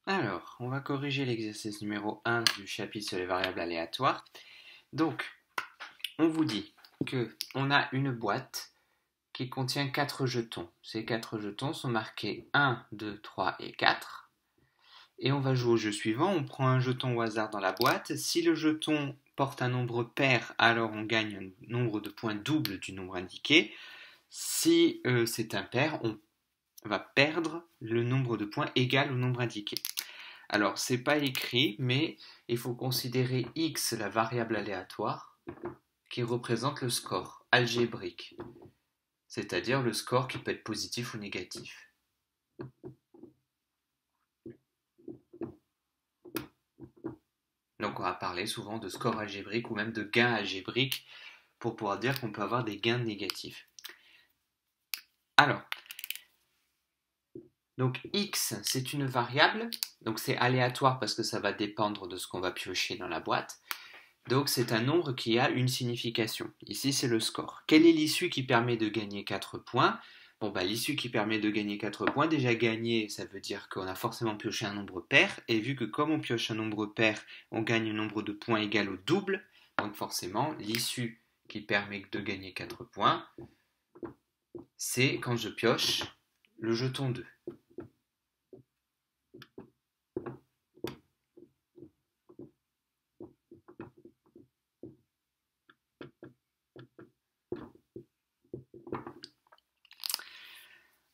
Alors, on va corriger l'exercice numéro 1 du chapitre sur les variables aléatoires. Donc, on vous dit que on a une boîte qui contient 4 jetons. Ces 4 jetons sont marqués 1, 2, 3 et 4. Et on va jouer au jeu suivant. On prend un jeton au hasard dans la boîte. Si le jeton porte un nombre pair, alors on gagne un nombre de points double du nombre indiqué. Si c'est impair, on va perdre le nombre de points égal au nombre indiqué. Alors, c'est pas écrit, mais il faut considérer x, la variable aléatoire, qui représente le score algébrique, c'est-à-dire le score qui peut être positif ou négatif. Donc, on va parler souvent de score algébrique ou même de gain algébrique pour pouvoir dire qu'on peut avoir des gains négatifs. Alors, donc x, c'est une variable, donc c'est aléatoire parce que ça va dépendre de ce qu'on va piocher dans la boîte. Donc c'est un nombre qui a une signification. Ici c'est le score. Quelle est l'issue qui permet de gagner 4 points? Bon bah l'issue qui permet de gagner 4 points, déjà gagner, ça veut dire qu'on a forcément pioché un nombre pair, et vu que comme on pioche un nombre pair, on gagne un nombre de points égal au double, donc forcément l'issue qui permet de gagner 4 points, c'est quand je pioche le jeton 2.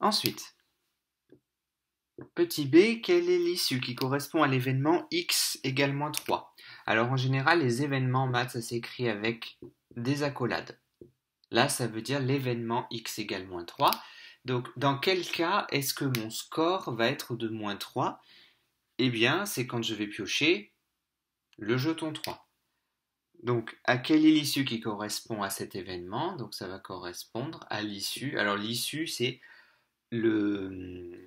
Ensuite, petit b, quelle est l'issue qui correspond à l'événement x égale moins 3? Alors en général, les événements en maths, ça s'écrit avec des accolades. Là, ça veut dire l'événement x égale moins 3. Donc dans quel cas est-ce que mon score va être de moins 3? Eh bien, c'est quand je vais piocher le jeton 3. Donc, à quelle est l'issue qui correspond à cet événement? Donc ça va correspondre à l'issue. Alors l'issue, le,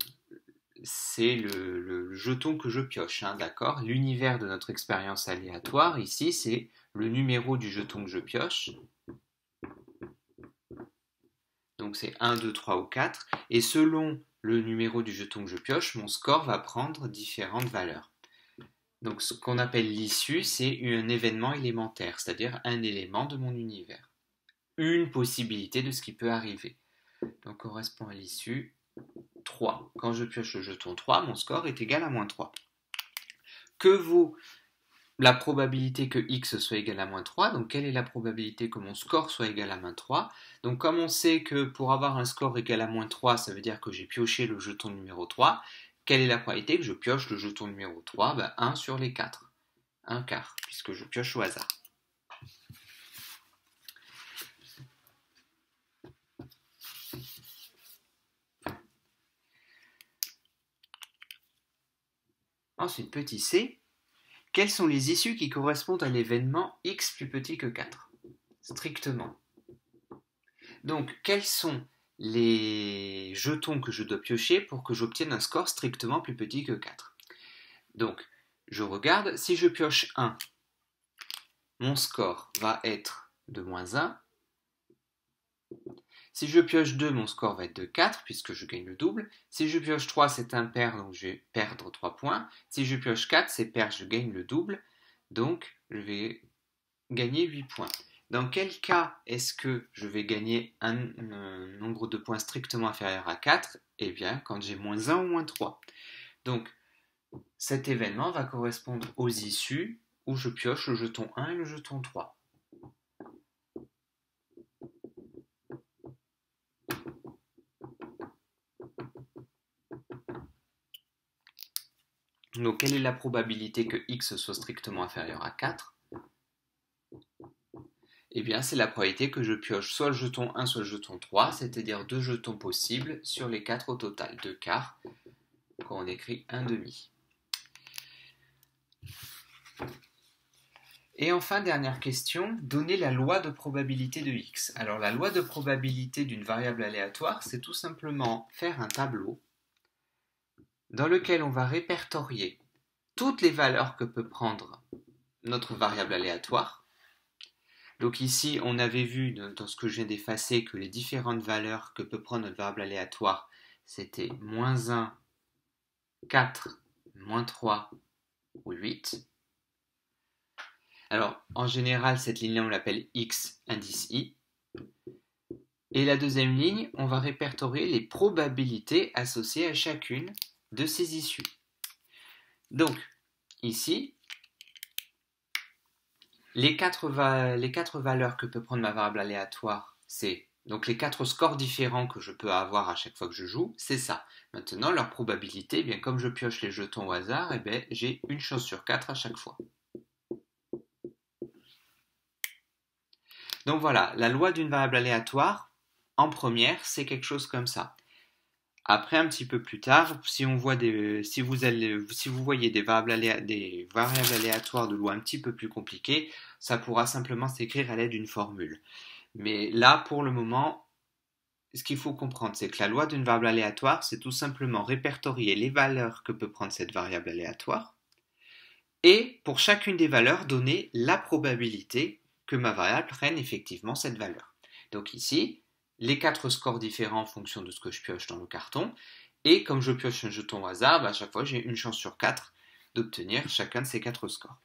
c'est le jeton que je pioche, hein, d'accord? L'univers de notre expérience aléatoire, ici, c'est le numéro du jeton que je pioche. Donc c'est 1, 2, 3 ou 4. Et selon le numéro du jeton que je pioche, mon score va prendre différentes valeurs. Donc ce qu'on appelle l'issue, c'est un événement élémentaire, c'est-à-dire un élément de mon univers. Une possibilité de ce qui peut arriver. Donc correspond à l'issue 3. Quand je pioche le jeton 3, mon score est égal à moins 3. Que vaut la probabilité que x soit égal à moins 3? Donc quelle est la probabilité que mon score soit égal à moins 3? Donc comme on sait que pour avoir un score égal à moins 3, ça veut dire que j'ai pioché le jeton numéro 3, quelle est la probabilité que je pioche le jeton numéro 3? 1 sur les 4. Un quart, puisque je pioche au hasard. Ensuite, petit c, quelles sont les issues qui correspondent à l'événement x plus petit que 4? Strictement. Donc, quels sont les jetons que je dois piocher pour que j'obtienne un score strictement plus petit que 4? Donc, je regarde, si je pioche 1, mon score va être de moins 1. Si je pioche 2, mon score va être de 4, puisque je gagne le double. Si je pioche 3, c'est impair, donc je vais perdre 3 points. Si je pioche 4, c'est pair, je gagne le double. Donc, je vais gagner 8 points. Dans quel cas est-ce que je vais gagner un nombre de points strictement inférieur à 4? Eh bien, quand j'ai moins 1 ou moins 3. Donc, cet événement va correspondre aux issues où je pioche le jeton 1 et le jeton 3. Donc, quelle est la probabilité que x soit strictement inférieur à 4? Eh bien, c'est la probabilité que je pioche soit le jeton 1, soit le jeton 3, c'est-à-dire 2 jetons possibles sur les 4 au total, 2 quarts, quand on écrit 1 demi. Et enfin, dernière question, donner la loi de probabilité de x. Alors, la loi de probabilité d'une variable aléatoire, c'est tout simplement faire un tableau dans lequel on va répertorier toutes les valeurs que peut prendre notre variable aléatoire. Donc ici, on avait vu dans ce que je viens d'effacer que les différentes valeurs que peut prendre notre variable aléatoire, c'était moins 1, 4, moins 3 ou 8. Alors, en général, cette ligne-là, on l'appelle X indice I. Et la deuxième ligne, on va répertorier les probabilités associées à chacune de ces issues. Donc, ici, les quatre valeurs que peut prendre ma variable aléatoire, c'est donc les 4 scores différents que je peux avoir à chaque fois que je joue, c'est ça. Maintenant, leur probabilité, eh bien, comme je pioche les jetons au hasard, eh bien, j'ai une chance sur 4 à chaque fois. Donc voilà, la loi d'une variable aléatoire, en première, c'est quelque chose comme ça. Après, un petit peu plus tard, si vous voyez des variables aléatoires de loi un petit peu plus compliquées, ça pourra simplement s'écrire à l'aide d'une formule. Mais là, pour le moment, ce qu'il faut comprendre, c'est que la loi d'une variable aléatoire, c'est tout simplement répertorier les valeurs que peut prendre cette variable aléatoire, et pour chacune des valeurs, donner la probabilité que ma variable prenne effectivement cette valeur. Donc ici, les 4 scores différents en fonction de ce que je pioche dans le carton, et comme je pioche un jeton au hasard, à chaque fois j'ai une chance sur 4 d'obtenir chacun de ces 4 scores.